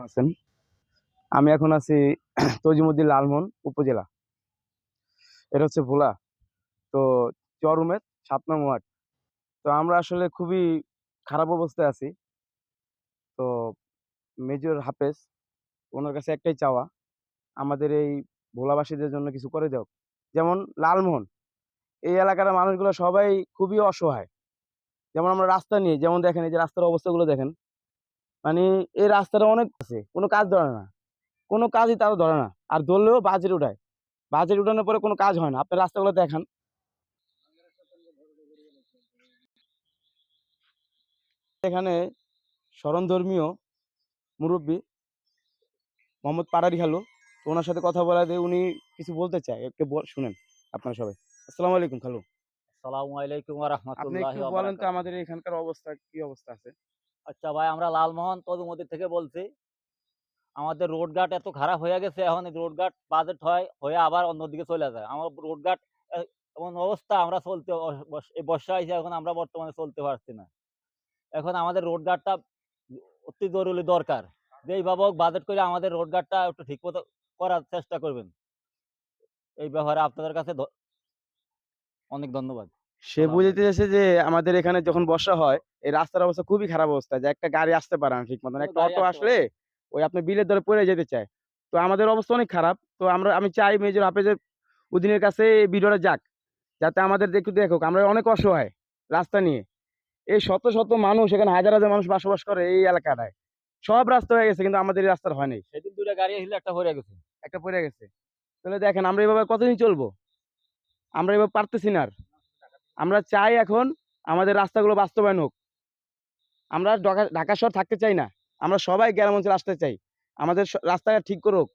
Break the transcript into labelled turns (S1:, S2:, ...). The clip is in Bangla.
S1: আছেন। আমি এখন আছি তজিমুদ্দিন লালমোহন উপজেলা। এটা হচ্ছে ভোলা। তো চর উমেদ ৭ নং ওয়ার্ড। তো আমরা আসলে খুবই খারাপ অবস্থায় আছি। তো মেজর হাফেজ ওনার কাছে একটাই চাওয়া, আমাদের এই ভোলাবাসীদের জন্য কিছু করে দাও। যেমন লালমোহন, এই এলাকার মানুষগুলো সবাই খুবই অসহায়। যেমন আমরা রাস্তা নিয়ে যেমন দেখেন, এই যে রাস্তার অবস্থাগুলো দেখেন, মানে এই রাস্তাটা অনেক আছে, কোনো কাজ ধরে না, কোনো কাজই তারা ধরে না। আর ধরলেও বাজেট উঠায়। বাজেট উঠানোর পরে কোনো কাজ হয় না। আপনি রাস্তাগুলো দেখান। এখানে স্মরণধর্মীয় মুরব্বী মোহাম্মদ পাড়ারি খালু, তো ওনার সাথে কথা বলা দিয়ে উনি কিছু বলতে চায়, একটু শুনেন আপনারা সবাই। আসসালামু আলাইকুম খালু।
S2: আসসালামু আলাইকুম ওয়া
S1: আপনি
S2: রাহমাতুল্লাহি
S1: একটু
S2: ওয়া
S1: বলেন তো
S2: বারাকাতুহু।
S1: আমাদের এখানকার অবস্থা কি অবস্থা আছে?
S2: আচ্ছা ভাই, আমরা লালমোহন তদুমতি থেকে বলছি। আমাদের রোড ঘাট এত খারাপ হয়ে গেছে, এখন এই রোড ঘাট বাজেট হয়ে আবার অন্যদিকে চলে যায়। আমার রোড ঘাট এ এমন অবস্থা, আমরা চলতে এই বর্ষা আইছে, এখন আমরা বর্তমানে চলতে পারছি না। এখন আমাদের রোড ঘাটটা অতি জরুরি দরকার। যেইভাবে হোক বাজেট করে আমাদের রোড ঘাটটা একটু ঠিকমতো করার চেষ্টা করবেন। এই ব্যাপারে আপনাদের কাছে অনেক ধন্যবাদ।
S1: সে
S2: আসসালামু
S1: বুঝাইতে
S2: আলাইকুম।
S1: চাইছে যে আমাদের এখানে যখন বর্ষা হয়, এই রাস্তার অবস্থা খুবই খারাপ অবস্থা, যে একটা গাড়ি আসতে পারে না ঠিক মতন।
S2: কোন
S1: একটা
S2: গাড়ি
S1: অটো
S2: আসতে
S1: আসলে
S2: পারে না।
S1: ওই আপনার বিলের ধরে পড়ে যেতে চায়। তো আমাদের অবস্থা অনেক খারাপ। তো আমি চাই মেজর হাফেজের উদ্দিনের কাছে এই ভিডিওটা যাক, যাতে আমাদের একটু দেখুক। আমরা অনেক অসহায় রাস্তা নিয়ে। এই শত শত মানুষ, এখানে হাজার হাজার মানুষ বসবাস করে এই এলাকাটায়। সব রাস্তা হয়ে গেছে, কিন্তু আমাদের এই রাস্তার হয় নাই।
S2: সেদিন ২ টা গাড়ি আসলে একটা পইড়া গেছে।
S1: একটা পড়ে গেছে। তাহলে দেখেন আমরা এইভাবে কতদিন চলবো? আমরা এভাবে পারতেছি না আর। আমরা চাই এখন আমাদের রাস্তাগুলো বাস্তবায়ন হোক। আমরা ঢাকা ঢাকা শহর থাকতে চাই না। আমরা সবাই গ্রাম অঞ্চলে আসতে চাই। আমাদের রাস্তাঘাট ঠিক করুক।